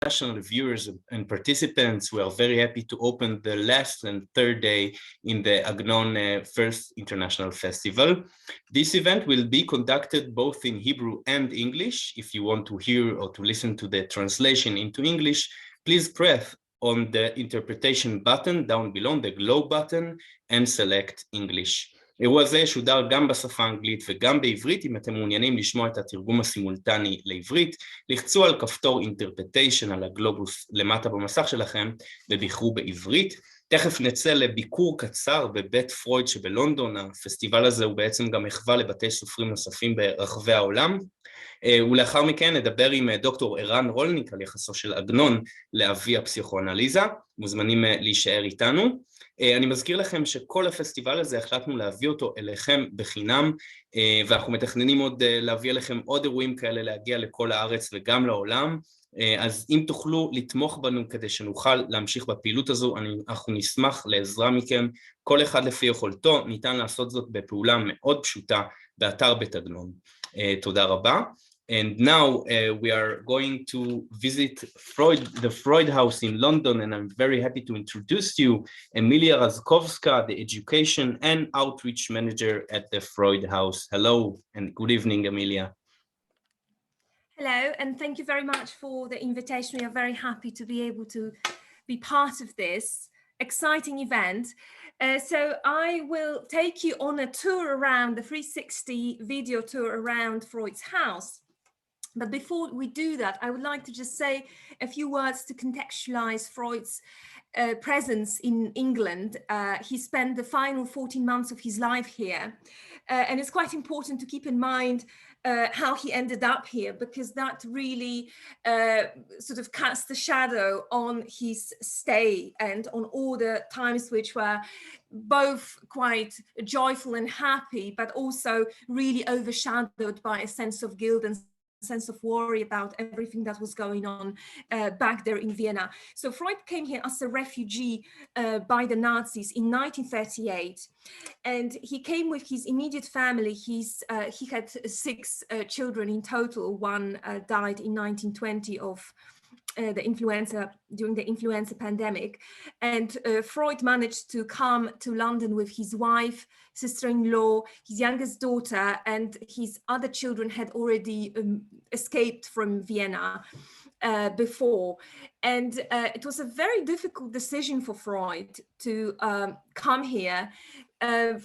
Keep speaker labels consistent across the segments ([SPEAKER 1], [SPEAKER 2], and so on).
[SPEAKER 1] international viewers and participants, we are very happy to open the last and third day in the Agnon first international festival. This event will be conducted both in Hebrew and English. If you want to hear or to listen to the translation into English, please press on the interpretation button down below, the globe button, and select English. אירוע זה שודר גם בשפה האנגלית וגם בעברית. אם אתם מעוניינים לשמוע את התרגום הסימולטני לעברית, לחצו על כפתור interpretation על הגלובוס למטה במסך שלכם ובחרו בעברית. תכף נצא לביקור קצר בבית פרויד שבלונדון. הפסטיבל הזה הוא בעצם גם מחווה לבתי סופרים נוספים ברחבי העולם. ולאחר מכן נדבר עם דוקטור רולניק על יחסו של עגנון לאבי הפסיכואנליזה. מוזמנים להישאר איתנו. אני מזכיר לכם שכל הפסטיבל הזה החלטנו להביא אותו אליכם בחינם, ואנחנו מתכננים עוד להביא אליכם עוד אירועים כאלה, להגיע לכל הארץ וגם לעולם. אז אם תוכלו לתמוך בנו כדי שנוכל להמשיך בפעילות הזו, אנחנו נשמח לעזרה מכם. כל אחד לפי יכולתו, ניתן לעשות זאת בפעולה מאוד פשוטה באתר בית עגנון. תודה רבה. And now we are going to visit the Freud House in London, and I'm very happy to introduce you Emilia Razkowska, the Education and Outreach Manager at the Freud House. Hello and good evening, Emilia.
[SPEAKER 2] Hello, and thank you very much for the invitation. We are very happy to be able to be part of this exciting event. So I will take you on a tour around the 360 video tour around Freud's house. But before we do that, I would like to just say a few words to contextualize Freud's presence in England. He spent the final 14 months of his life here. And it's quite important to keep in mind how he ended up here, because that really sort of casts a shadow on his stay and on all the times which were both quite joyful and happy, but also really overshadowed by a sense of guilt and sense of worry about everything that was going on back there in Vienna. So Freud came here as a refugee by the Nazis in 1938, and he came with his immediate family. He had 6 children in total. One died in 1920 of during the influenza pandemic, and Freud managed to come to London with his wife, sister-in-law, his youngest daughter, and his other children had already escaped from Vienna before. And it was a very difficult decision for Freud to come here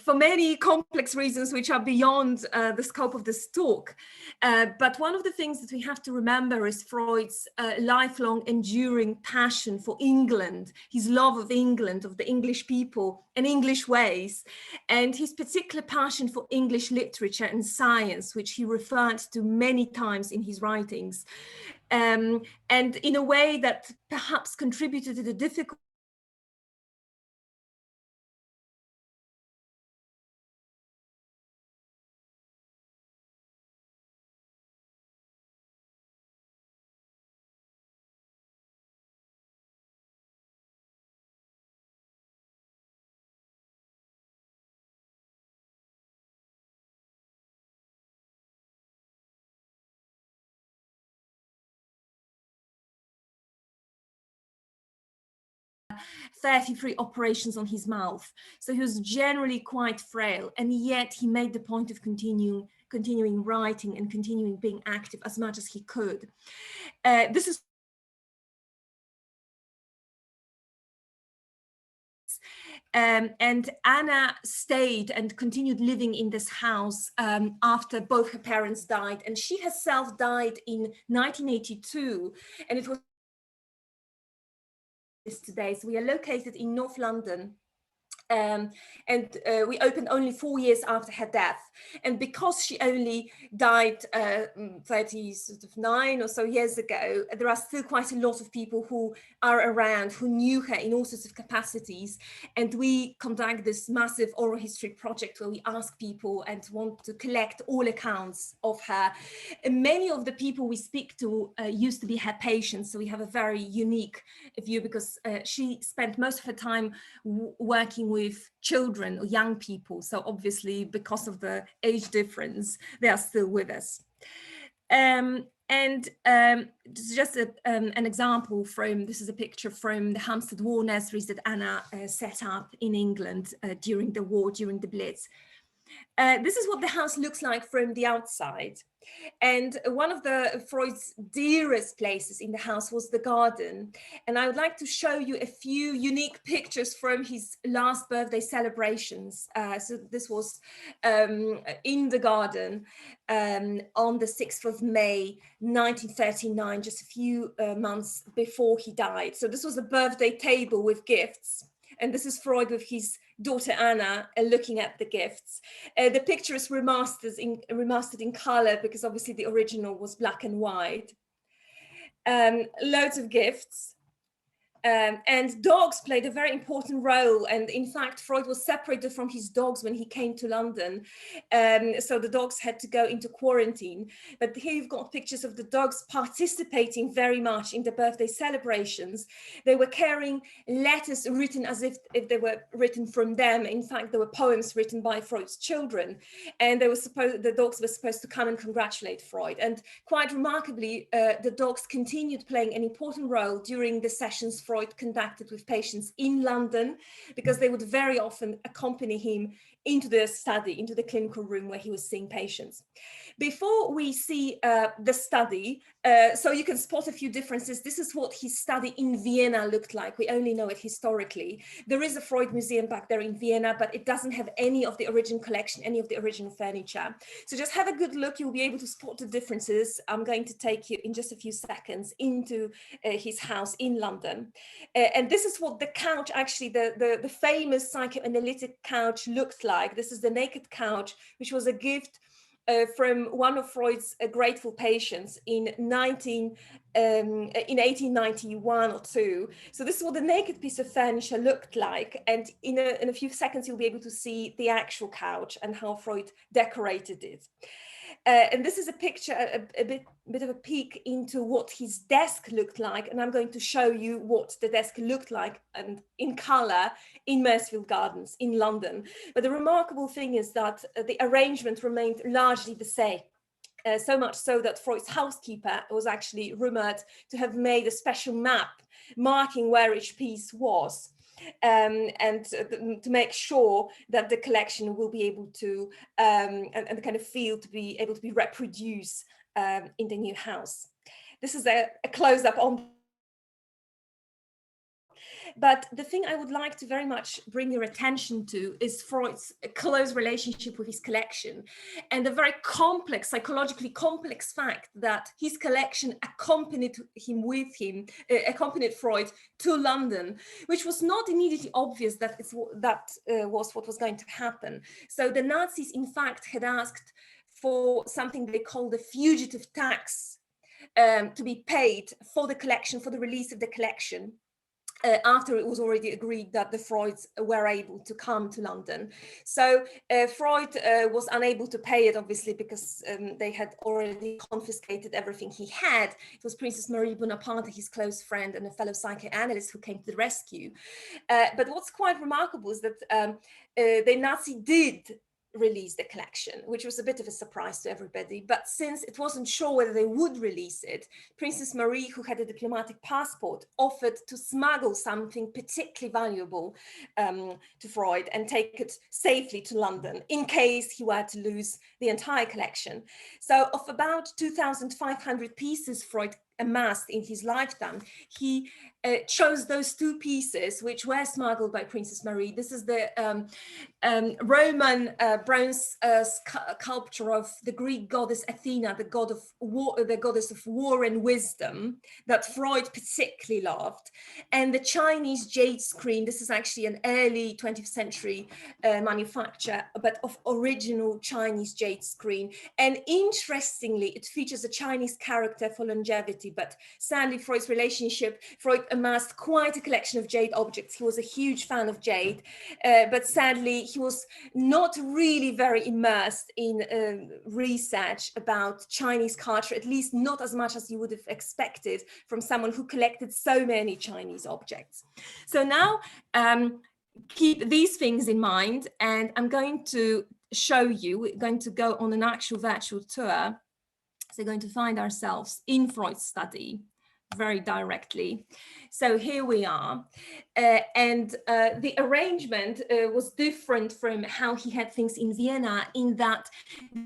[SPEAKER 2] for many complex reasons which are beyond the scope of this talk. But one of the things that we have to remember is Freud's lifelong enduring passion for England, his love of England, of the English people and English ways, and his particular passion for English literature and science, which he referred to many times in his writings. And in a way that perhaps contributed to the difficult .33 operations on his mouth. So he was generally quite frail, and yet he made the point of continuing writing and continuing being active as much as he could. This is and Anna stayed and continued living in this house after both her parents died, and she herself died in 1982, and it was today. So we are located in North London, and we opened only 4 years after her death. And because she only died 39 or so years ago, there are still quite a lot of people who are around, who knew her in all sorts of capacities. And we conduct this massive oral history project where we ask people and want to collect all accounts of her. And many of the people we speak to used to be her patients. So we have a very unique view, because she spent most of her time working with children or young people. So obviously, because of the age difference, they are still with us. And just an example from, this is a picture from the Hampstead War nurseries that Anna set up in England during the war, during the Blitz. This is what the house looks like from the outside. And one of Freud's dearest places in the house was the garden. And I would like to show you a few unique pictures from his last birthday celebrations. So this was in the garden on the 6th of May, 1939, just a few months before he died. So this was a birthday table with gifts. And this is Freud with his daughter Anna looking at the gifts. The picture is remastered in color because obviously the original was black and white. Loads of gifts. And dogs played a very important role. And in fact, Freud was separated from his dogs when he came to London. So the dogs had to go into quarantine. But here you've got pictures of the dogs participating very much in the birthday celebrations. They were carrying letters written as if they were written from them. In fact, there were poems written by Freud's children. And the dogs were supposed to come and congratulate Freud. And quite remarkably, the dogs continued playing an important role during the sessions Freud conducted with patients in London, because they would very often accompany him into the study, into the clinical room where he was seeing patients. Before we see the study, so you can spot a few differences. This is what his study in Vienna looked like. We only know it historically. There is a Freud museum back there in Vienna, but it doesn't have any of the original collection, any of the original furniture. So just have a good look. You'll be able to spot the differences. I'm going to take you in just a few seconds into his house in London. And this is what the couch, actually, the famous psychoanalytic couch looked like. This is the naked couch, which was a gift from one of Freud's grateful patients in 1891 or two. So this is what the naked piece of furniture looked like. And in a few seconds, you'll be able to see the actual couch and how Freud decorated it. And this is a picture, a bit of a peek into what his desk looked like. And I'm going to show you what the desk looked like and in color in Maresfield Gardens in London. But the remarkable thing is that the arrangement remained largely the same. So much so that Freud's housekeeper was actually rumored to have made a special map marking where each piece was. And to make sure that the collection will be able to, and the kind of feel to be able to be reproduced in the new house. This is a close-up on. But the thing I would like to very much bring your attention to is Freud's close relationship with his collection, and the very complex, psychologically complex fact that his collection accompanied Freud to London, which was not immediately obvious that was what was going to happen. So the Nazis, in fact, had asked for something they called a fugitive tax to be paid for the collection, for the release of the collection. After it was already agreed that the Freuds were able to come to London. So Freud was unable to pay it, obviously, because they had already confiscated everything he had. It was Princess Marie Bonaparte, his close friend and a fellow psychoanalyst, who came to the rescue. But what's quite remarkable is that the Nazi did release the collection, which was a bit of a surprise to everybody. But since it wasn't sure whether they would release it, Princess Marie, who had a diplomatic passport, offered to smuggle something particularly valuable to Freud and take it safely to London in case he were to lose the entire collection. So of about 2,500 pieces Freud amassed in his lifetime, he chose those two pieces which were smuggled by Princess Marie. This is the Roman bronze sculpture of the Greek goddess Athena, the goddess of war and wisdom, that Freud particularly loved, and the Chinese jade screen. This is actually an early 20th century manufacture, but of original Chinese jade screen. And interestingly, it features a Chinese character for longevity, but sadly Freud's Freud amassed quite a collection of jade objects. He was a huge fan of jade, but sadly he was not really very immersed in research about Chinese culture, at least not as much as you would have expected from someone who collected so many Chinese objects. So now keep these things in mind, and I'm going to show you, we're going to go on an actual virtual tour. So we're going to find ourselves in Freud's study very directly. So here we are, and the arrangement was different from how he had things in Vienna, in that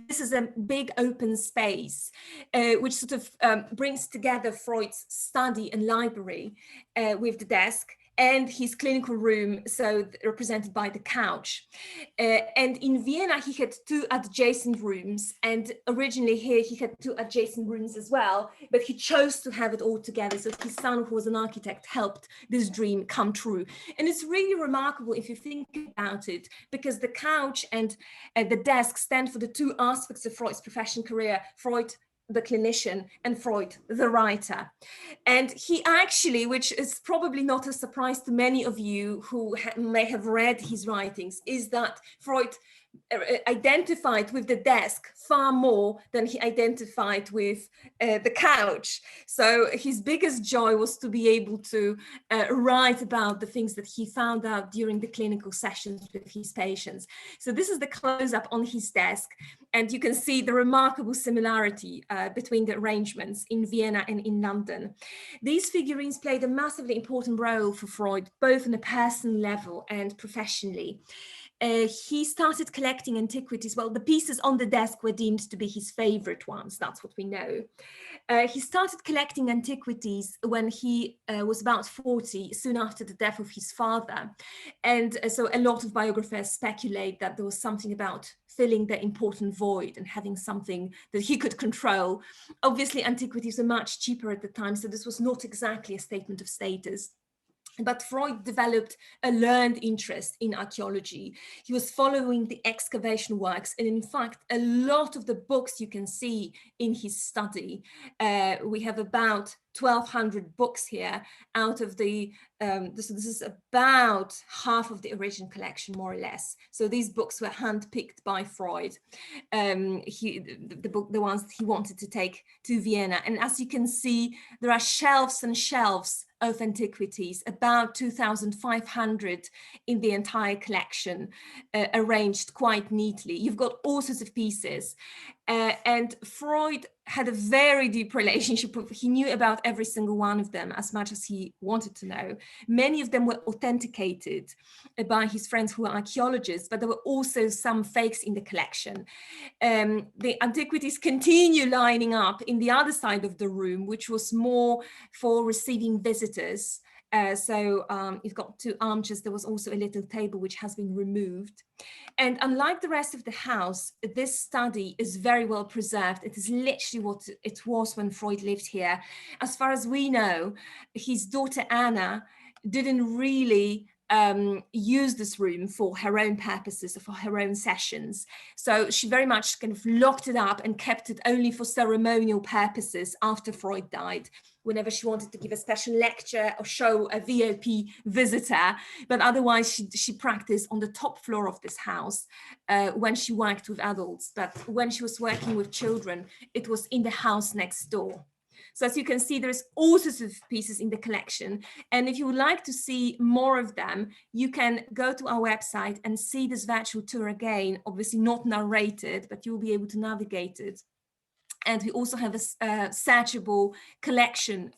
[SPEAKER 2] this is a big open space which sort of brings together Freud's study and library with the desk and his clinical room, so represented by the couch. And in Vienna, he had 2 adjacent rooms, and originally here he had 2 adjacent rooms as well, but he chose to have it all together. So his son, who was an architect, helped this dream come true. And it's really remarkable if you think about it, because the couch and the desk stand for the 2 aspects of Freud's professional career: Freud, the clinician, and Freud, the writer. And he actually, which is probably not a surprise to many of you who may have read his writings, is that Freud identified with the desk far more than he identified with the couch. So his biggest joy was to be able to write about the things that he found out during the clinical sessions with his patients. So this is the close-up on his desk, and you can see the remarkable similarity between the arrangements in Vienna and in London. These figurines played a massively important role for Freud, both on a personal level and professionally. He started collecting antiquities. Well, the pieces on the desk were deemed to be his favorite ones. That's what we know. He started collecting antiquities when he was about 40, soon after the death of his father. And so a lot of biographers speculate that there was something about filling the important void and having something that he could control. Obviously, antiquities were much cheaper at the time, so this was not exactly a statement of status. But Freud developed a learned interest in archaeology. He was following the excavation works, and in fact, a lot of the books you can see in his study, we have about 1,200 books here out of the, this is about half of the original collection, more or less. So these books were handpicked by Freud, the ones that he wanted to take to Vienna. And as you can see, there are shelves and shelves of antiquities, about 2,500 in the entire collection, arranged quite neatly. You've got all sorts of pieces. And Freud had a very deep relationship with, he knew about every single one of them as much as he wanted to know. Many of them were authenticated by his friends who were archaeologists, but there were also some fakes in the collection. The antiquities continue lining up in the other side of the room, which was more for receiving visitors. You've got 2 armchairs. There was also a little table which has been removed. And unlike the rest of the house, this study is very well preserved. It is literally what it was when Freud lived here. As far as we know, his daughter Anna didn't really use this room for her own purposes or for her own sessions. So she very much kind of locked it up and kept it only for ceremonial purposes after Freud died, whenever she wanted to give a special lecture or show a VIP visitor. But otherwise she practiced on the top floor of this house when she worked with adults. But when she was working with children, it was in the house next door. So as you can see, there's all sorts of pieces in the collection. And if you would like to see more of them, you can go to our website and see this virtual tour again, obviously not narrated, but you'll be able to navigate it. And we also have a searchable collection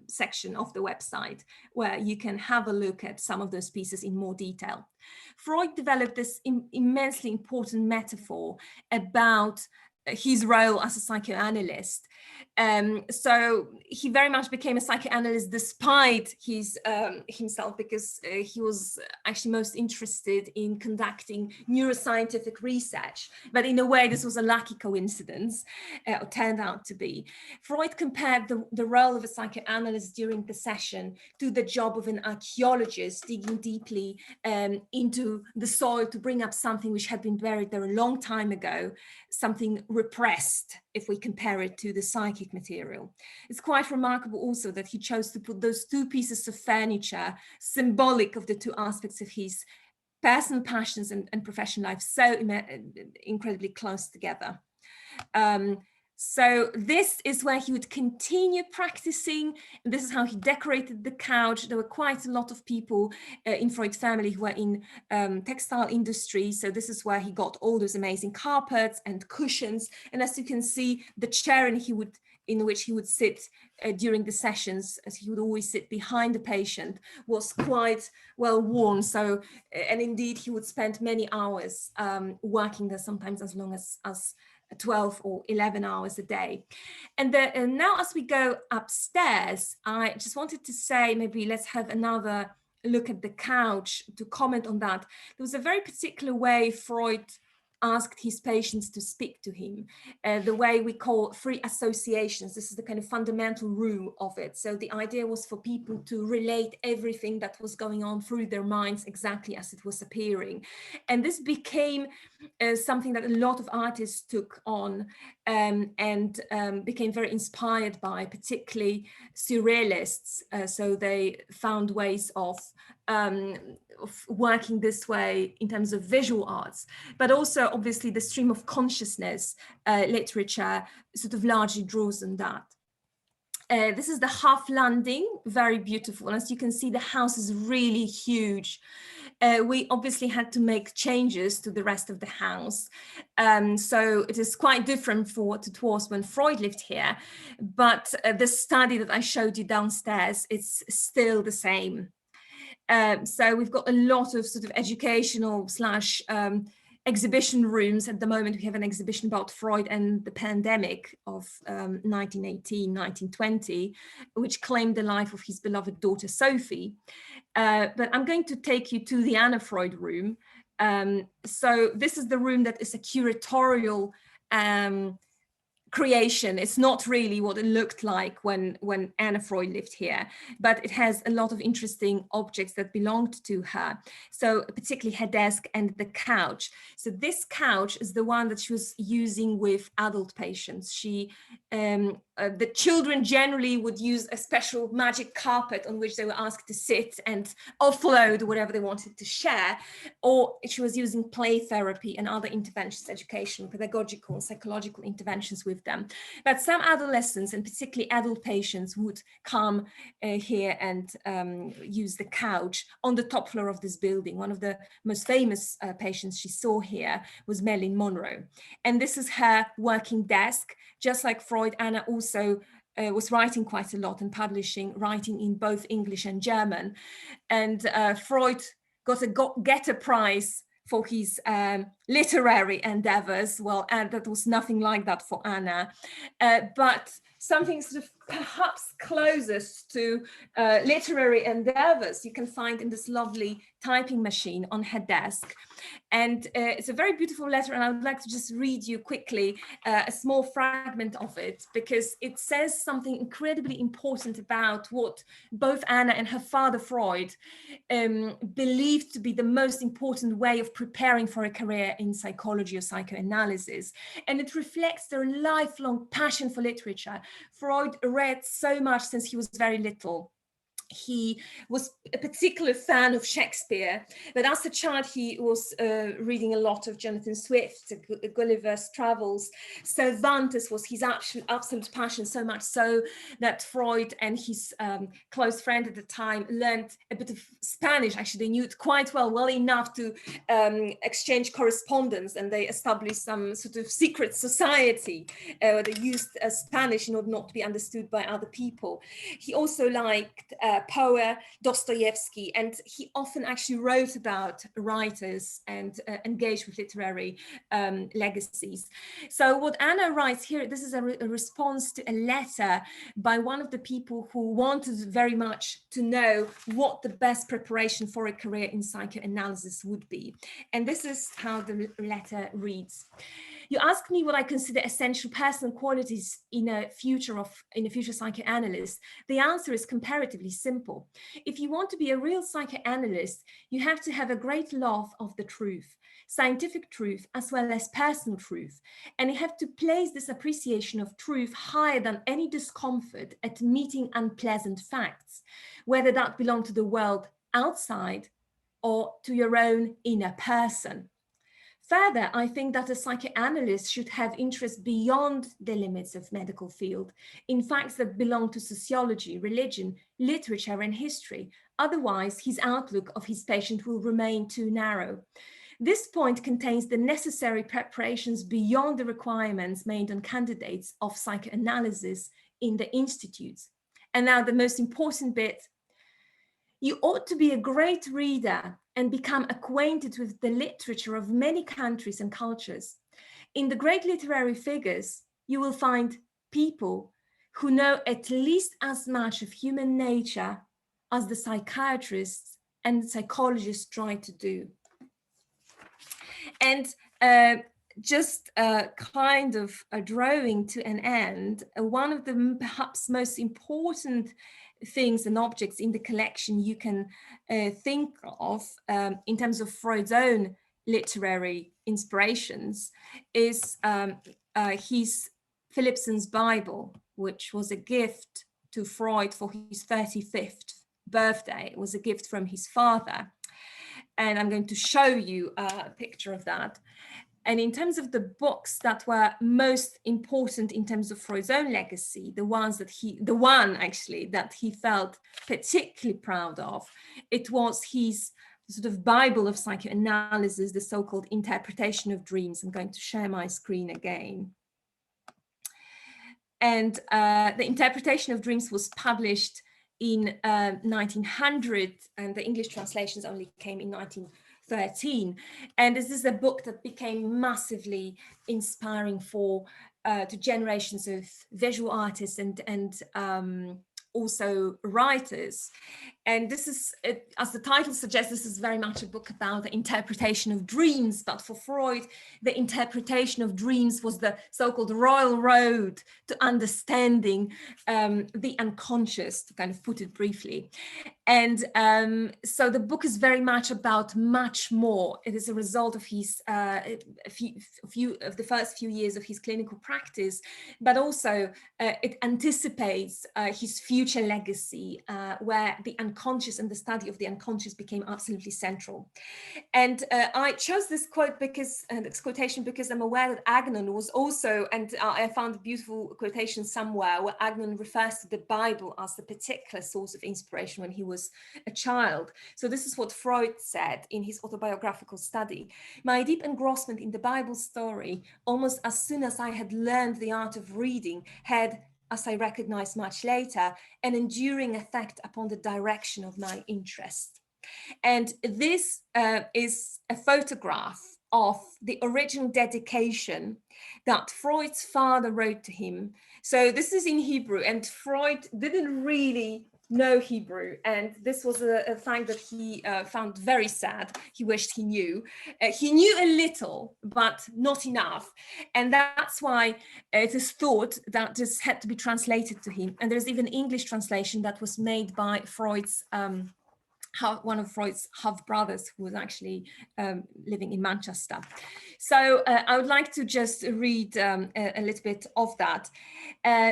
[SPEAKER 2] section of the website where you can have a look at some of those pieces in more detail. Freud developed this immensely important metaphor about his role as a psychoanalyst. So he very much became a psychoanalyst despite his himself, because he was actually most interested in conducting neuroscientific research. But in a way, this was a lucky coincidence, or turned out to be. Freud compared the role of a psychoanalyst during the session to the job of an archaeologist digging deeply into the soil to bring up something which had been buried there a long time ago, something repressed, if we compare it to the psychic material. It's quite remarkable also that he chose to put those 2 pieces of furniture, symbolic of the 2 aspects of his personal passions and professional life, so incredibly close together. So this is where he would continue practicing. And this is how he decorated the couch. There were quite a lot of people in Freud's family who were in textile industry. So this is where he got all those amazing carpets and cushions. And as you can see, the chair in which he would sit during the sessions, as he would always sit behind the patient, was quite well worn. So, and indeed, he would spend many hours working there, sometimes as long as 12 or 11 hours a day. And now as we go upstairs, I just wanted to say, maybe let's have another look at the couch to comment on that. There was a very particular way Freud asked his patients to speak to him, the way we call free associations. This is the kind of fundamental rule of it. So the idea was for people to relate everything that was going on through their minds exactly as it was appearing. And this became something that a lot of artists took on and became very inspired by, particularly surrealists. So they found ways of working this way in terms of visual arts, but also obviously the stream of consciousness literature sort of largely draws on that. This is the half landing, very beautiful. And as you can see, the house is really huge. We obviously had to make changes to the rest of the house. So it is quite different from what it was when Freud lived here. But the study that I showed you downstairs, it's still the same. So we've got a lot of sort of educational slash exhibition rooms. At the moment, we have an exhibition about Freud and the pandemic of 1918, 1920, which claimed the life of his beloved daughter, Sophie. But I'm going to take you to the Anna Freud room. So this is the room that is a curatorial creation. It's not really what it looked like when Anna Freud lived here, but it has a lot of interesting objects that belonged to her. So particularly her desk and the couch. So this couch is the one that she was using with adult patients. The children generally would use a special magic carpet on which they were asked to sit and offload whatever they wanted to share, or she was using play therapy and other interventions, educational, pedagogical, psychological interventions with them. But some adolescents, and particularly adult patients, would come here and use the couch on the top floor of this building. One of the most famous patients she saw here was Marilyn Monroe. And this is her working desk. Just like Freud, Anna also was writing quite a lot and writing in both English and German. And Freud got a Goethe Prize for his literary endeavors. Well, and that was nothing like that for Anna. But something sort of perhaps closest to literary endeavors you can find in this lovely typing machine on her desk. And it's a very beautiful letter, and I would like to just read you quickly a small fragment of it, because it says something incredibly important about what both Anna and her father Freud believed to be the most important way of preparing for a career in psychology or psychoanalysis. And it reflects their lifelong passion for literature. Freud read so much since he was very little. He was a particular fan of Shakespeare, but as a child he was reading a lot of Jonathan Swift, Gulliver's Travels. Cervantes was his absolute passion, so much so that Freud and his close friend at the time learned a bit of Spanish. Actually, they knew it quite well enough to exchange correspondence, and they established some sort of secret society where they used Spanish in order not to be understood by other people. He also liked poet Dostoevsky, and he often actually wrote about writers and engaged with literary legacies. So what Anna writes here, this is a response to a letter by one of the people who wanted very much to know what the best preparation for a career in psychoanalysis would be. And this is how the letter reads. You ask me what I consider essential personal qualities in a future psychoanalyst. The answer is comparatively simple. If you want to be a real psychoanalyst, you have to have a great love of the truth, scientific truth as well as personal truth. And you have to place this appreciation of truth higher than any discomfort at meeting unpleasant facts, whether that belong to the world outside or to your own inner person. Further, I think that a psychoanalyst should have interest beyond the limits of medical field, in facts that belong to sociology, religion, literature, and history. Otherwise, his outlook of his patient will remain too narrow. This point contains the necessary preparations beyond the requirements made on candidates of psychoanalysis in the institutes. And now the most important bit. You ought to be a great reader and become acquainted with the literature of many countries and cultures. In the great literary figures, you will find people who know at least as much of human nature as the psychiatrists and psychologists try to do. And just kind of drawing to an end, one of the perhaps most important things and objects in the collection you can think of in terms of Freud's own literary inspirations is his Philippson's Bible, which was a gift to Freud for his 35th birthday. It was a gift from his father. And I'm going to show you a picture of that. And in terms of the books that were most important in terms of Freud's own legacy, the one actually that he felt particularly proud of, it was his sort of Bible of psychoanalysis, the so-called Interpretation of Dreams. I'm going to share my screen again. And the Interpretation of Dreams was published in 1900, and the English translations only came in 1913. And this is a book that became massively inspiring for to generations of visual artists and also writers. And this is, as the title suggests, this is very much a book about the interpretation of dreams. But for Freud, the interpretation of dreams was the so-called royal road to understanding the unconscious, to kind of put it briefly. And so the book is very much about much more. It is a result of his the first few years of his clinical practice, but also it anticipates his future legacy, where the unconscious and the study of the unconscious became absolutely central. And I chose this quote because, this quotation, because I'm aware that Agnon was also, and I found a beautiful quotation somewhere where Agnon refers to the Bible as the particular source of inspiration when he was a child. So this is what Freud said in his autobiographical study. My deep engrossment in the Bible story, almost as soon as I had learned the art of reading, had, as I recognized much later, an enduring effect upon the direction of my interest. And this is a photograph of the original dedication that Freud's father wrote to him. So this is in Hebrew, and Freud didn't really know Hebrew, and this was a fact that he found very sad. He wished he knew. He knew a little, but not enough, and that's why it is thought that this had to be translated to him. And there's even English translation that was made by Freud's one of Freud's half brothers, who was actually living in Manchester. So I would like to just read a little bit of that.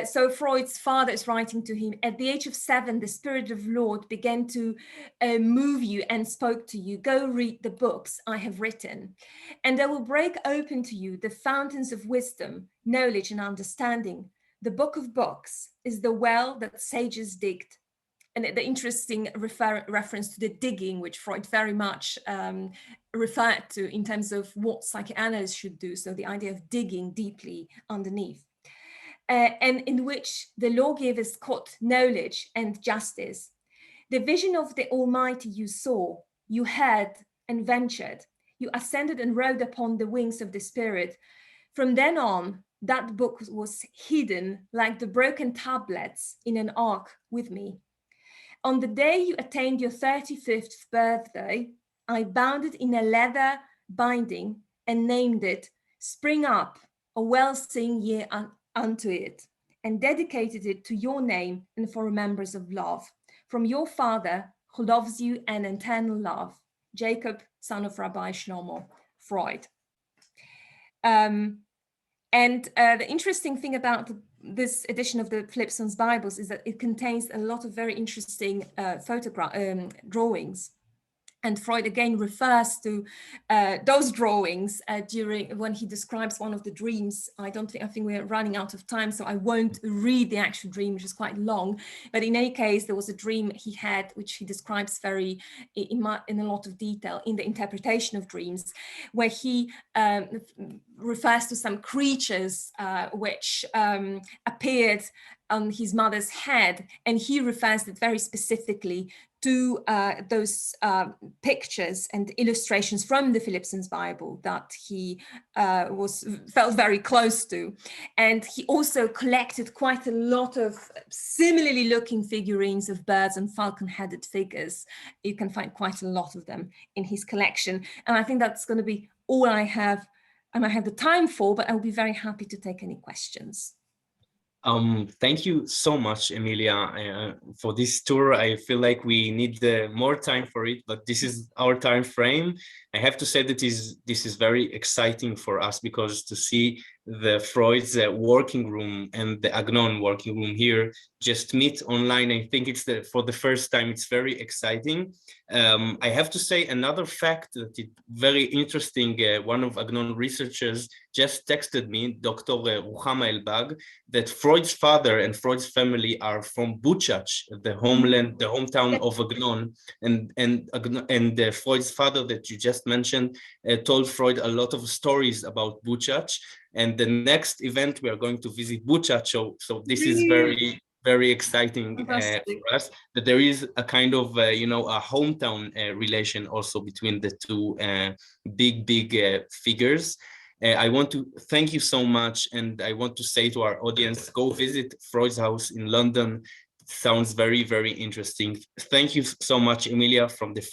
[SPEAKER 2] So Freud's father is writing to him, at the age of 7, the Spirit of Lord began to move you and spoke to you. Go read the books I have written, and they will break open to you the fountains of wisdom, knowledge, and understanding. The book of books is the well that sages digged. And the interesting reference to the digging, which Freud very much referred to in terms of what psychoanalysts should do. So the idea of digging deeply underneath. And in which the lawgivers caught knowledge and justice. The vision of the Almighty you saw, you heard and ventured. You ascended and rode upon the wings of the Spirit. From then on, that book was hidden like the broken tablets in an ark with me. On the day you attained your 35th birthday, I bound it in a leather binding and named it Spring Up, a well-sing year unto it, and dedicated it to your name and for remembrance of love. From your father, who loves you an eternal love, Jacob, son of Rabbi Shlomo, Freud. And the interesting thing about this edition of the Philippson's Bibles is that it contains a lot of very interesting drawings. And Freud again refers to those drawings when he describes one of the dreams. I think we're running out of time, so I won't read the actual dream, which is quite long. But in any case, there was a dream he had, which he describes in a lot of detail in the interpretation of dreams, where he refers to some creatures which appeared on his mother's head, and he refers it very specifically to those pictures and illustrations from the Philipson's Bible that he felt very close to. And he also collected quite a lot of similarly looking figurines of birds and falcon-headed figures. You can find quite a lot of them in his collection. And I think that's going to be all I have the time for, but I'll be very happy to take any questions.
[SPEAKER 1] Thank you so much, Emilia, for this tour. I feel like we need more time for it, but this is our time frame. I have to say that this is very exciting for us, because to see the Freud's working room and the Agnon working room here just meet online, I think it's for the first time, it's very exciting. I have to say another fact that is very interesting. One of Agnon researchers just texted me, Dr. Ruchama Elbag, that Freud's father and Freud's family are from Buchach, the hometown of Agnon, and Freud's father that you just mentioned told Freud a lot of stories about Buchach. And the next event we are going to visit Buchach, so this is very exciting for us, that there is a kind of a hometown relation also between the two big figures. I want to thank you so much, and I want to say to our audience, go visit Freud's house in London. Sounds very interesting. Thank you so much, Emilia, from the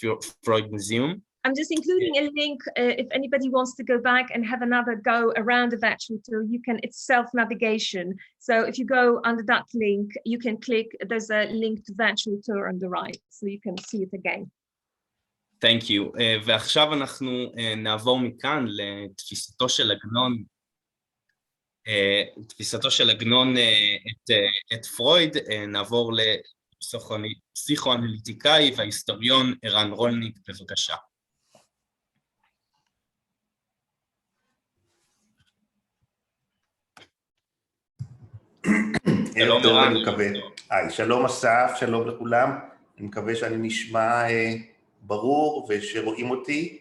[SPEAKER 1] Freud Museum.
[SPEAKER 2] I'm just including a link if anybody wants to go back and have another go around the virtual tour. It's self-navigation. So if you go under that link, you can click, there's a link to virtual tour on the right, so you can see it again.
[SPEAKER 1] Thank you. ועכשיו אנחנו נעבור מכאן לתפיסתו של עגנון את פרויד. נעבור לפסיכואנליטיקאי וההיסטוריון ערן רולניק, בבקשה.
[SPEAKER 3] ערב טוב, אני מקווה. שלום אסף, שלום לכולם. אני מקווה שאני נשמע ברור ושרואים אותי.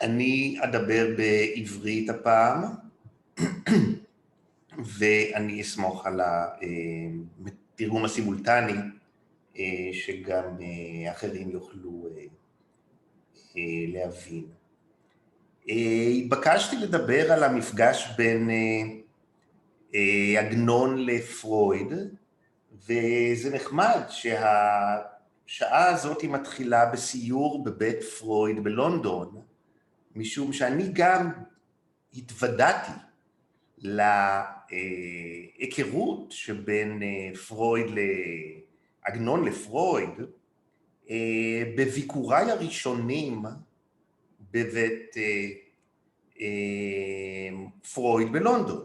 [SPEAKER 3] אני אדבר בעברית הפעם, ואני אסמוך על התרגום הסימולטני, שגם אחרים יוכלו להבין. התבקשתי לדבר על המפגש בין עגנון לפרויד, וזה נחמד שהשעה הזאת מתחילה בסיור בבית פרויד בלונדון, משום שאני גם התוודעתי להיכרות שבין פרויד עגנון לפרויד, בביקוריי הראשונים בבית פרויד בלונדון,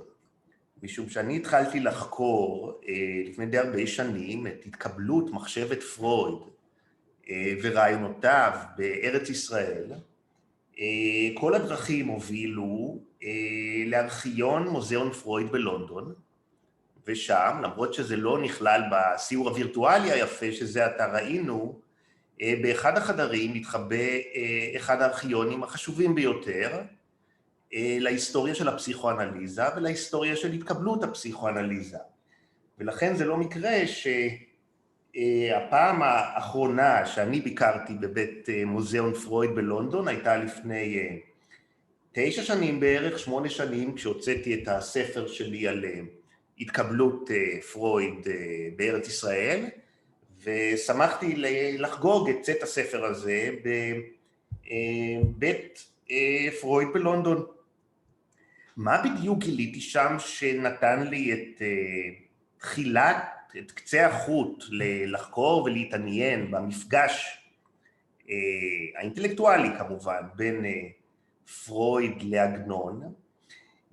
[SPEAKER 3] משום שאני התחלתי לחקור לפני די הרבה שנים את התקבלות מחשבת פרויד ורעיונותיו בארץ ישראל. כל הדרכים הובילו לארכיון מוזיאון פרויד בלונדון, ושם, למרות שזה לא נכלל בסיור הווירטואלי היפה שזה עתה ראינו, באחד החדרים מתחבא אחד הארכיונים החשובים ביותר להיסטוריה של הפסיכואנליזה ולהיסטוריה של התקבלות הפסיכואנליזה. ולכן זה לא מקרה שהפעם האחרונה שאני ביקרתי בבית מוזיאון פרויד בלונדון הייתה לפני 9 שנים בערך, 8 שנים, כשהוצאתי את הספר שלי על התקבלות פרויד בארץ ישראל, ושמחתי לחגוג את צאת הספר הזה בבית פרויד בלונדון. מה בדיוק גיליתי שם שנתן לי את את קצה החוט לחקור ולהתעניין במפגש האינטלקטואלי כמובן בין פרויד לעגנון?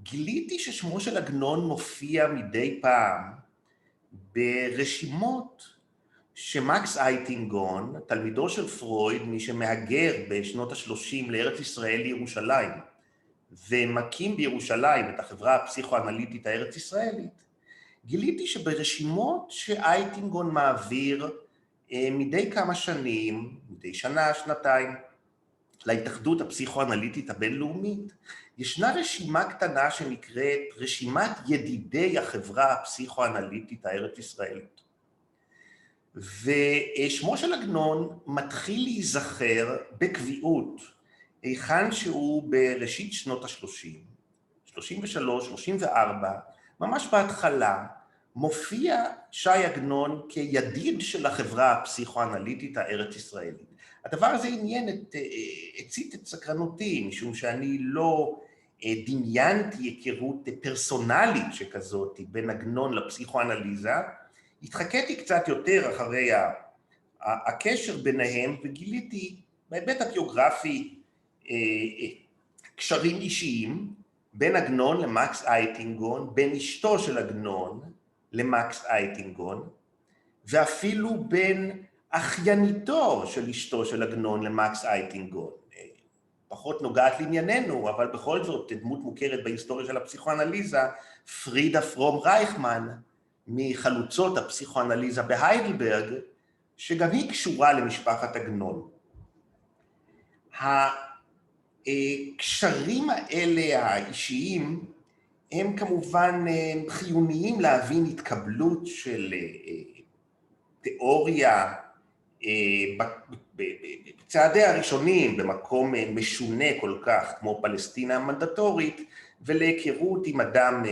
[SPEAKER 3] גיליתי ששמו של עגנון מופיע מדי פעם ברשימות שמקס אייטינגון, תלמידו של פרויד, מי שמהגר בשנות ה-30 לארץ ישראל לירושלים, ומקים בירושלים את החברה הפסיכואנליטית הארץ ישראלית, גיליתי שברשימות שאייטינגון מעביר מדי כמה שנים, מדי שנה, שנתיים, להתאחדות הפסיכואנליטית הבינלאומית, ישנה רשימה קטנה שנקראת רשימת ידידי החברה הפסיכואנליטית הארץ ישראלית. ושמו של עגנון מתחיל להיזכר בקביעות, היכן שהוא בראשית שנות ה-30, 33, 34, ממש בהתחלה, מופיע שי עגנון כידיד של החברה הפסיכואנליטית הארץ ישראלית. הדבר הזה הצית את סקרנותי, משום שאני לא דמיינתי היכרות פרסונלית שכזאת בין עגנון לפסיכואנליזה, התחקתי קצת יותר אחרי הקשר ביניהם, וגיליתי בהיבט הביוגרפי קשרים אישיים בין עגנון למקס אייטינגון, בין אשתו של עגנון למקס אייטינגון, ואפילו בין אחייניתו של אשתו של עגנון למקס אייטינגון. פחות נוגעת לענייננו, אבל בכל זאת דמות מוכרת בהיסטוריה של הפסיכואנליזה, פרידה פרום רייכמן, מחלוצות הפסיכואנליזה בהיידלברג, שגם היא קשורה למשפחת עגנון. הקשרים האלה האישיים הם כמובן חיוניים להבין התקבלות של תיאוריה בצעדיה הראשונים במקום משונה כל כך כמו פלסטינה המנדטורית, ולהיכרות עם אדם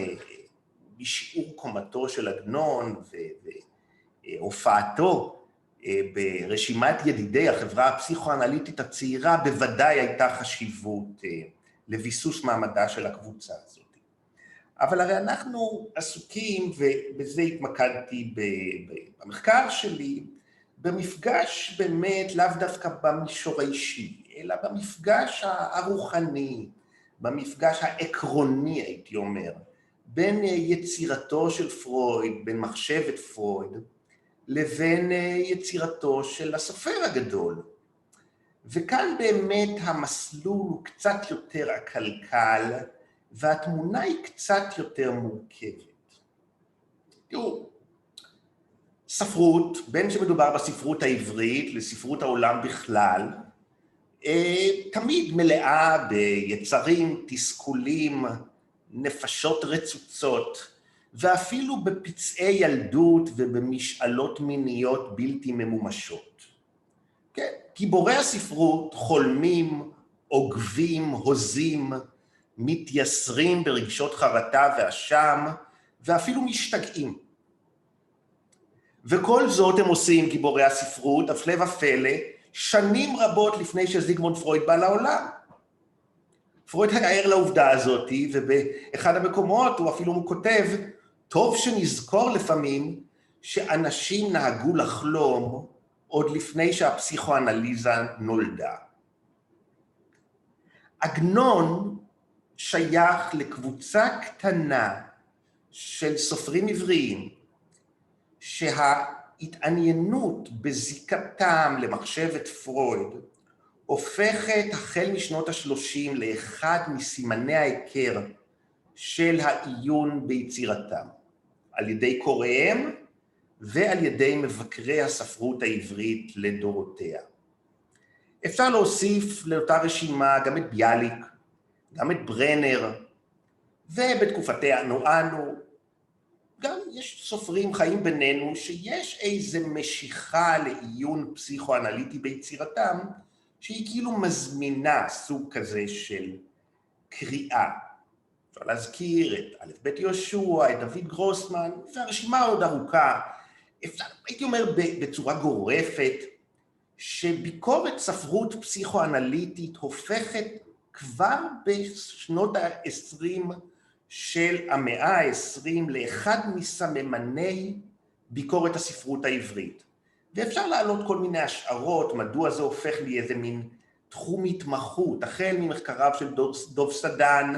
[SPEAKER 3] בשיעור קומתו של עגנון והופעתו ברשימת ידידי החברה הפסיכואנליטית הצעירה, בוודאי הייתה חשיבות לביסוס מעמדה של הקבוצה הזאת. אבל הרי אנחנו עסוקים, ובזה התמקדתי במחקר שלי, במפגש באמת לאו דווקא במישור האישי, אלא במפגש הרוחני, במפגש העקרוני הייתי אומר, בין יצירתו של פרויד, בין מחשבת פרויד, לבין יצירתו של הסופר הגדול. וכאן באמת המסלול הוא קצת יותר עקלקל, והתמונה היא קצת יותר מורכבת. תראו, ספרות, בין שמדובר בספרות העברית לספרות העולם בכלל, תמיד מלאה ביצרים, תסכולים, נפשות רצוצות, ואפילו בפצעי ילדות ובמשאלות מיניות בלתי ממומשות. כן, גיבורי הספרות חולמים, עוגבים, הוזים, מתייסרים ברגשות חרטה ואשם, ואפילו משתגעים. וכל זאת הם עושים גיבורי הספרות, הפלא ופלא, שנים רבות לפני שזיגמונד פרויד בא לעולם. פרויד היה ער לעובדה הזאת, ובאחד המקומות הוא אפילו כותב, טוב שנזכור לפעמים שאנשים נהגו לחלום עוד לפני שהפסיכואנליזה נולדה. עגנון שייך לקבוצה קטנה של סופרים עבריים, שההתעניינות בזיקתם למחשבת פרויד הופכת החל משנות ה-30 לאחד מסימני ההיכר של העיון ביצירתם, על ידי קוראיהם ועל ידי מבקרי הספרות העברית לדורותיה. אפשר להוסיף לאותה רשימה גם את ביאליק, גם את ברנר, ובתקופתנו אנו, גם יש סופרים חיים בינינו שיש איזו משיכה לעיון פסיכואנליטי ביצירתם, שהיא כאילו מזמינה סוג כזה של קריאה. אפשר להזכיר את א' ב' יהושע, את דוד גרוסמן, והרשימה עוד ארוכה. הייתי אומר בצורה גורפת, שביקורת ספרות פסיכואנליטית הופכת כבר בשנות ה-20 של המאה ה-20 לאחד מסממני ביקורת הספרות העברית. ואפשר להעלות כל מיני השערות, מדוע זה הופך לי איזה מין תחום התמחות, החל ממחקריו של דוב סדן,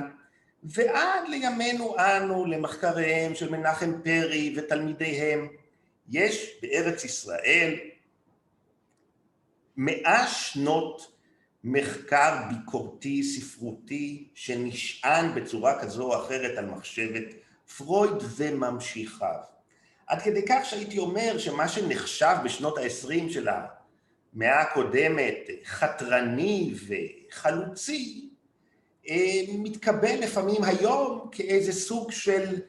[SPEAKER 3] ועד לימינו אנו, למחקריהם של מנחם פרי ותלמידיהם, יש בארץ ישראל 100 שנות מחקר ביקורתי, ספרותי, שנשען בצורה כזו או אחרת על מחשבת פרויד וממשיכיו. עד כדי כך שהייתי אומר שמה שנחשב בשנות ה-20 של המאה הקודמת, חתרני וחלוצי, מתקבל לפעמים היום כאיזה סוג של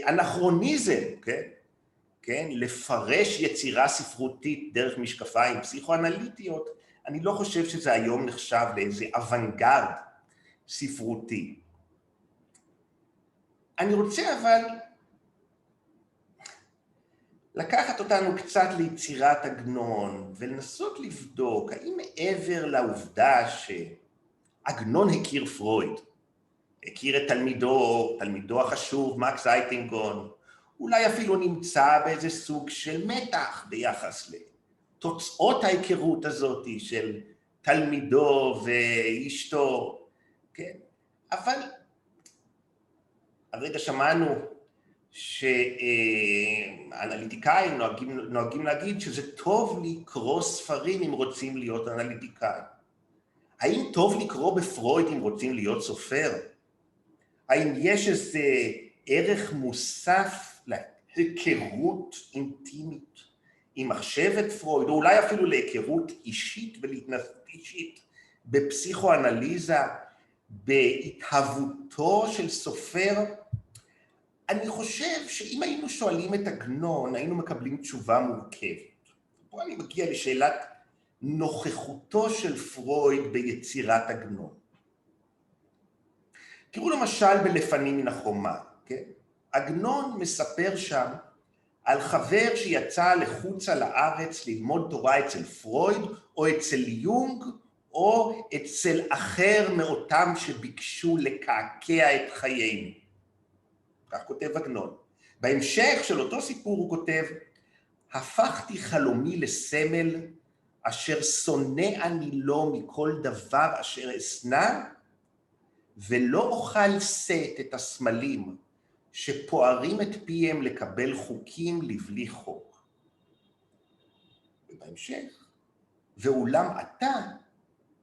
[SPEAKER 3] אנכרוניזם, כן? לפרש יצירה ספרותית דרך משקפיים פסיכואנליטיות, אני לא חושב שזה היום נחשב לאיזה אוונגרד ספרותי. אני רוצה אבל לקחת אותנו קצת ליצירת עגנון ולנסות לבדוק האם מעבר לעובדה שעגנון הכיר פרויד, הכיר את תלמידו החשוב, מקס אייטינגון, אולי אפילו נמצא באיזה סוג של מתח ביחס לתוצאות ההיכרות הזאת של תלמידו ואשתו, כן? אבל הרגע שמענו שאנליטיקאים נוהגים להגיד שזה טוב לקרוא ספרים אם רוצים להיות אנליטיקאים. האם טוב לקרוא בפרויד אם רוצים להיות סופר? האם יש איזה ערך מוסף להיכרות אינטימית עם מחשבת פרויד, או אולי אפילו להיכרות אישית ולהתנסות אישית בפסיכואנליזה, בהתהוותו של סופר? אני חושב שאם היינו שואלים את עגנון, היינו מקבלים תשובה מורכבת. פה אני מגיע לשאלת נוכחותו של פרויד ביצירת עגנון. תראו למשל בלפנים מן החומה, כן? עגנון מספר שם על חבר שיצא לחוצה לארץ ללמוד תורה אצל פרויד, או אצל יונג, או אצל אחר מאותם שביקשו לקעקע את חיינו. כך כותב עגנון. בהמשך של אותו סיפור הוא כותב, הפכתי חלומי לסמל, אשר שונא אני לו מכל דבר אשר אשנא, ולא אוכל שאת את הסמלים שפוערים את פיהם לקבל חוקים לבלי חוק. ובהמשך, ואולם אתה,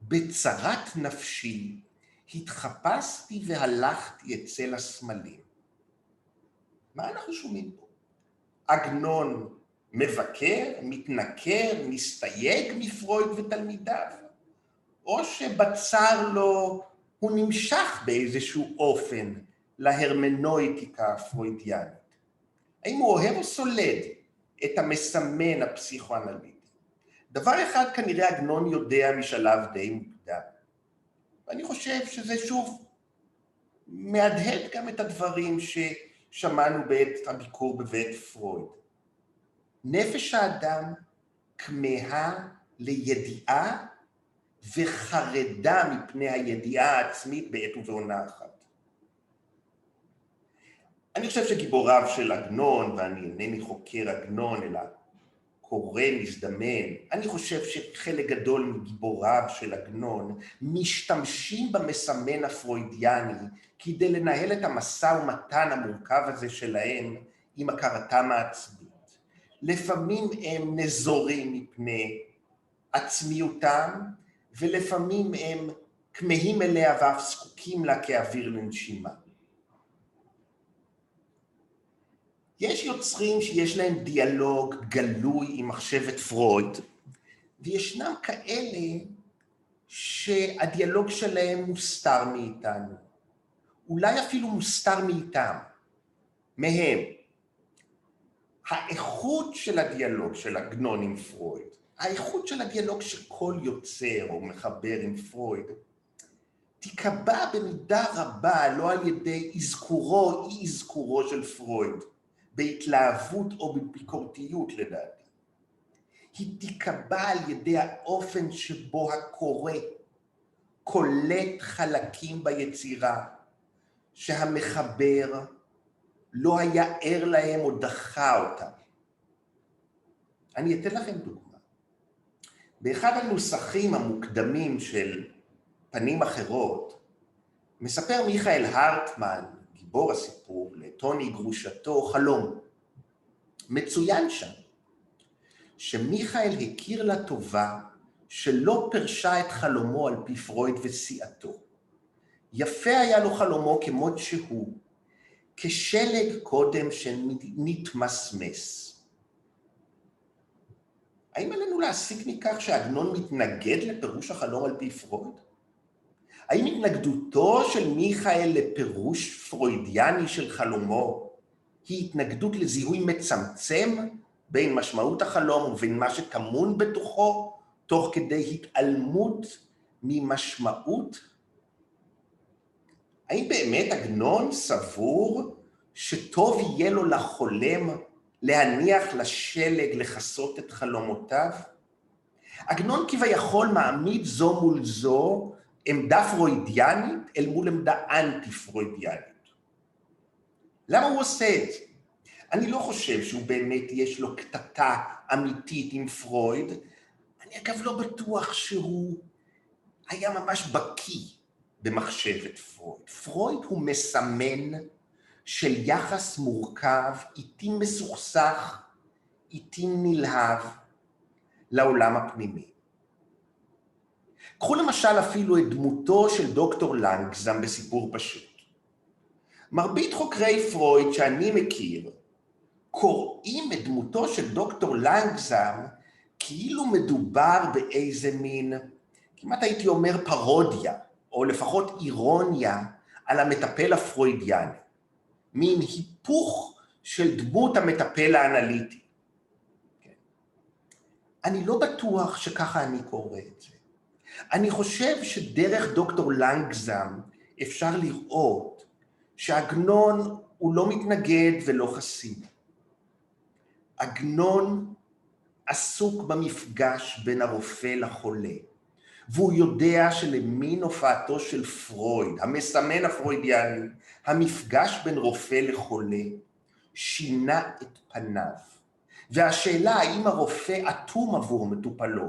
[SPEAKER 3] בצרת נפשי, התחפשתי והלכתי אצל הסמלים. מה אנחנו שומעים פה? עגנון מבקר, מתנכר, מסתייג מפרויד ותלמידיו, או שבצר לו הוא נמשך באיזשהו אופן להרמנויטיקה הפרוידיאנית. האם הוא אוהב או סולד את המסמן הפסיכואנליטי? דבר אחד כנראה עגנון יודע משלב די מוקדם, ואני חושב שזה שוב מהדהד גם את הדברים ששמענו בעת הביקור בבית פרויד. נפש האדם כמהה לידיעה וחרדה מפני הידיעה העצמית בעת ובעונה אחת. אני חושב שגיבוריו של עגנון, ואני אינני חוקר עגנון אלא קורא מזדמן, אני חושב שחלק גדול מגיבוריו של עגנון משתמשים במסמן הפרוידיאני כדי לנהל את המשא ומתן המורכב הזה שלהם עם הכרתם העצמית. לפעמים הם נזורים מפני עצמיותם, ולפעמים הם כמהים אליה ואף זקוקים לה כאוויר לנשימה. יש יוצרים שיש להם דיאלוג גלוי עם מחשבת פרויד, וישנם כאלה שהדיאלוג שלהם מוסתר מאיתנו, אולי אפילו מוסתר מאיתם, מהם. האיכות של הדיאלוג של עגנון עם פרויד, האיכות של הדיאלוג שכל יוצר או מחבר עם פרויד, תיקבע במידה רבה לא על ידי אזכורו או אי אזכורו של פרויד, בהתלהבות או בביקורתיות לדעתי. היא תיקבע על ידי האופן שבו הקורא קולט חלקים ביצירה, שהמחבר לא היה ער להם או דחה אותם. אני אתן לכם דוגמה. באחד הנוסחים המוקדמים של פנים אחרות, מספר מיכאל הרטמן, גיבור הסיפור, לטוני גרושתו חלום. מצוין שם שמיכאל הכיר לה טובה שלא פרשה את חלומו על פי פרויד וסיעתו. יפה היה לו חלומו כמות שהוא, כשלג קודם שנתמסמס. האם עלינו להסיק מכך שעגנון מתנגד לפירוש החלום על פי פרויד? האם התנגדותו של מיכאל לפירוש פרוידיאני של חלומו היא התנגדות לזיהוי מצמצם בין משמעות החלום ובין מה שטמון בתוכו, תוך כדי התעלמות ממשמעות? האם באמת עגנון סבור שטוב יהיה לו לחולם להניח לשלג לכסות את חלומותיו? עגנון כביכול מעמיד זו מול זו עמדה פרוידיאנית אל מול עמדה אנטי-פרוידיאנית. למה הוא עושה את זה? אני לא חושב שהוא באמת יש לו קטטה אמיתית עם פרויד. אני אגב לא בטוח שהוא היה ממש בקיא במחשבת פרויד. פרויד הוא מסמן של יחס מורכב, איטי מסוכסך, איטי נלהב לעולם הפנימי. קחו למשל אפילו את דמותו של דוקטור לנגזם בסיפור פשוט. מרבית חוקרי פרויד שאני מכיר, קוראים את דמותו של דוקטור לנגזם כאילו מדובר באיזה מין, כמעט הייתי אומר פרודיה, או לפחות אירוניה, על המטפל הפרוידיאני. מין היפוך של דמות המטפל האנליטי. אני לא בטוח שככה אני קורא את זה. אני חושב שדרך דוקטור לנגזם אפשר לראות שעגנון הוא לא מתנגד ולא חסיד. עגנון עסוק במפגש בין הרופא לחולה, והוא יודע שלמין הופעתו של פרויד, המסמן הפרוידיאני, המפגש בין רופא לחולה, שינה את פניו. והשאלה האם הרופא אטום עבור מטופלו,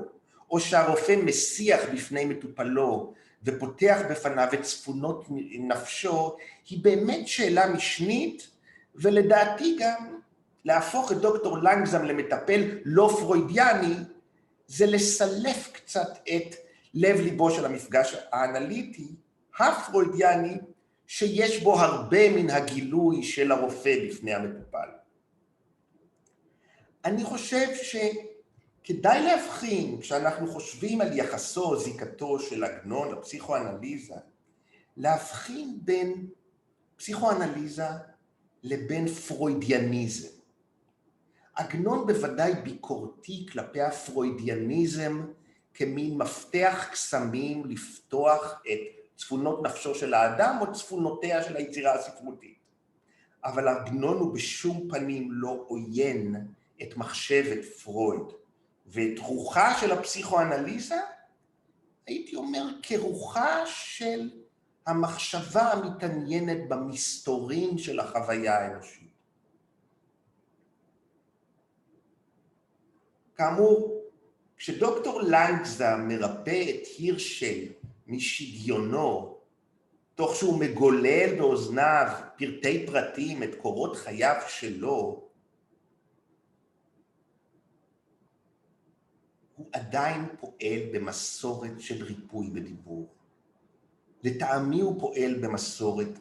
[SPEAKER 3] או שהרופא מסיח בפני מטופלו ופותח בפניו את צפונות נפשו, היא באמת שאלה משנית, ולדעתי גם להפוך את דוקטור לנגזם למטפל לא פרוידיאני, זה לסלף קצת את לב ליבו של המפגש האנליטי, הפרוידיאני, שיש בו הרבה מן הגילוי של הרופא בפני המטופל. אני חושב שכדאי להבחין, כשאנחנו חושבים על יחסו, זיקתו של עגנון לפסיכואנליזה, להבחין בין פסיכואנליזה לבין פרוידיאניזם. עגנון בוודאי ביקורתי כלפי הפרוידיאניזם, כמין מפתח קסמים לפתוח את צפונות נפשו של האדם או צפונותיה של היצירה הספרותית. אבל עגנון הוא בשום פנים לא עוין את מחשבת פרויד, ואת רוחה של הפסיכואנליזה, הייתי אומר כרוחה של המחשבה המתעניינת במסתורין של החוויה האנושית. כאמור, כשדוקטור לנגזם מרפא את הירשל משדיונו, תוך שהוא מגולל באוזניו פרטי פרטים את קורות חייו שלו, הוא עדיין פועל במסורת של ריפוי בדיבור. לטעמי הוא פועל במסורת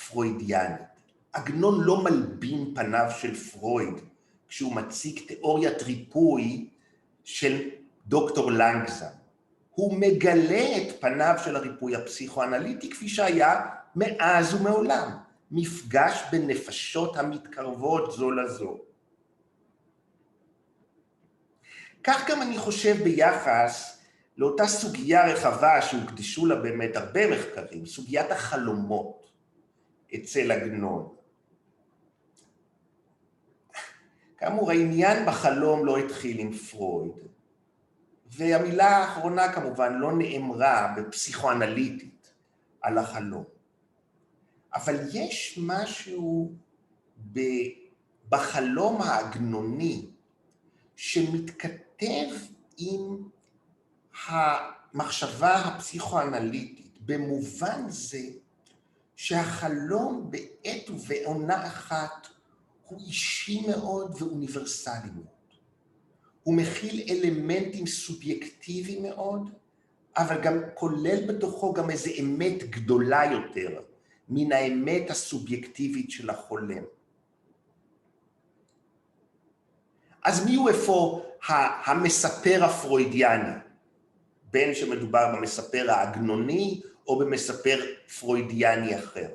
[SPEAKER 3] פרוידיאנית. עגנון לא מלבין פניו של פרויד, כשהוא מציג תיאוריית ריפוי של דוקטור לנגזם. הוא מגלה את פניו של הריפוי הפסיכואנליטי, כפי שהיה מאז ומעולם, מפגש בין נפשות המתקרבות זו לזו. כך גם אני חושב ביחס לאותה סוגיה רחבה שהוקדשו לה באמת הרבה מחקרים, סוגיית החלומות אצל עגנון. כאמור, העניין בחלום לא התחיל עם פרויד, והמילה האחרונה כמובן לא נאמרה בפסיכואנליטית על החלום. אבל יש משהו בחלום העגנוני שמתכתב עם המחשבה הפסיכואנליטית, במובן זה שהחלום בעת ובעונה אחת הוא אישי מאוד ואוניברסלי מאוד. הוא מכיל אלמנטים סובייקטיביים מאוד, אבל גם כולל בתוכו גם איזו אמת גדולה יותר, מן האמת הסובייקטיבית של החולם. אז מי הוא אפוא המספר הפרוידיאני, בין שמדובר במספר העגנוני או במספר פרוידיאני אחר?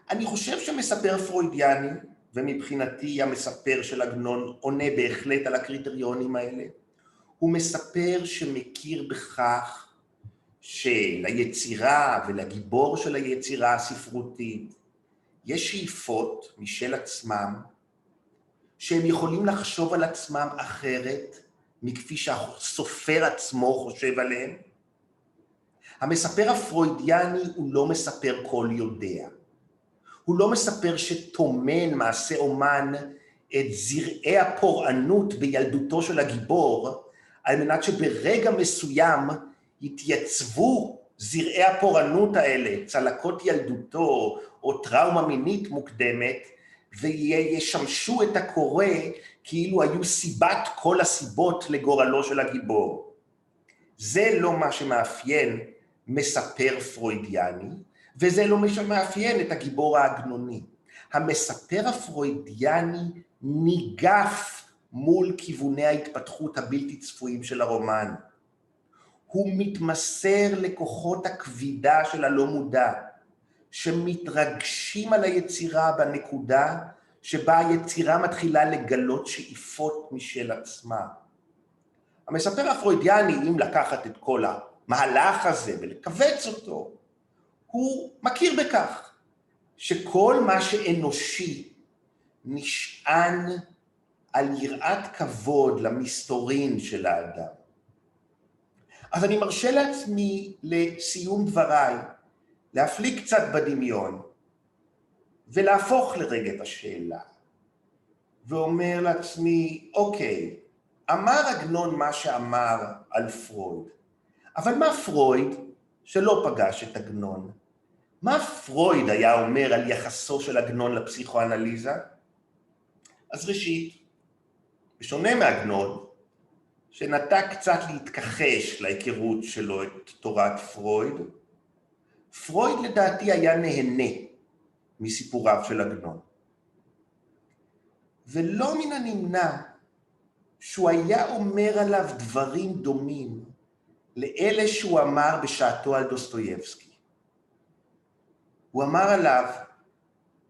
[SPEAKER 3] אני חושב שמספר פרוידיאני, ומבחינתי המספר של עגנון עונה בהחלט על הקריטריונים האלה, הוא מספר שמכיר בכך שליצירה ולגיבור של היצירה הספרותית יש שאיפות משל עצמם, שהם יכולים לחשוב על עצמם אחרת מכפי שהסופר עצמו חושב עליהם. המספר הפרוידיאני הוא לא מספר כל יודע. הוא לא מספר שתומן מעשה אומן את זרעי הפורענות בילדותו של הגיבור, על מנת שברגע מסוים יתייצבו זרעי הפורענות האלה, צלקות ילדותו או טראומה מינית מוקדמת, וישמשו את הקורא כאילו היו סיבת כל הסיבות לגורלו של הגיבור. זה לא מה שמאפיין מספר פרוידיאני, וזה לא מה שמאפיין את הגיבור העגנוני. המספר הפרוידיאני ניגף מול כיווני ההתפתחות הבלתי צפויים של הרומן. הוא מתמסר לכוחות הכבידה של הלא מודע, שמתרגשים על היצירה בנקודה שבה היצירה מתחילה לגלות שאיפות משל עצמה. המספר הפרוידיאני, אם לקחת את כל המהלך הזה ולקבץ אותו, הוא מכיר בכך שכל מה שאנושי נשען על יראת כבוד למסתורין של האדם. אז אני מרשה לעצמי לסיום דבריי, להפליג קצת בדמיון, ולהפוך לרגע את השאלה, ואומר לעצמי, אוקיי, אמר עגנון מה שאמר על פרויד, אבל מה פרויד, שלא פגש את עגנון, מה פרויד היה אומר על יחסו של עגנון לפסיכואנליזה? אז ראשית, בשונה מעגנון, שנטה קצת להתכחש להיכרות שלו את תורת פרויד, פרויד לדעתי היה נהנה מסיפוריו של עגנון. ולא מן הנמנע שהוא היה אומר עליו דברים דומים לאלה שהוא אמר בשעתו על דוסטויבסקי. הוא אמר עליו,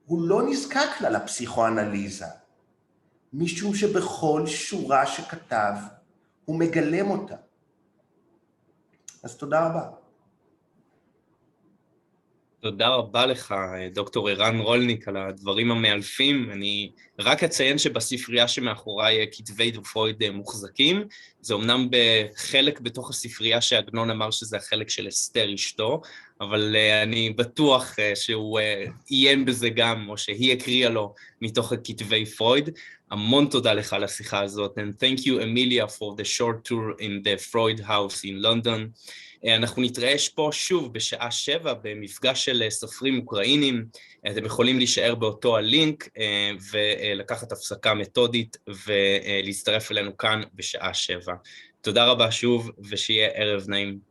[SPEAKER 3] הוא לא נזקק לה לפסיכואנליזה, משום שבכל שורה שכתב הוא מגלם אותה. אז תודה רבה.
[SPEAKER 1] תודה רבה לך, דוקטור ערן רולניק, על הדברים המאלפים. אני רק אציין שבספרייה שמאחוריי כתבי פרויד מוחזקים, זה אומנם בחלק בתוך הספרייה שעגנון אמר שזה החלק של אסתר אשתו, אבל אני בטוח שהוא עיין בזה גם, או שהיא הקריאה לו מתוך כתבי פרויד. המון תודה לך על השיחה הזאת, and thank you, Emilia, for the short tour in the Freud house in London. אנחנו נתראה פה שוב בשעה 7 במפגש של סופרים אוקראינים. אתם יכולים להישאר באותו הלינק ולקחת הפסקה מתודית ולהצטרף אלינו כאן בשעה 7. תודה רבה שוב ושיהיה ערב נעים.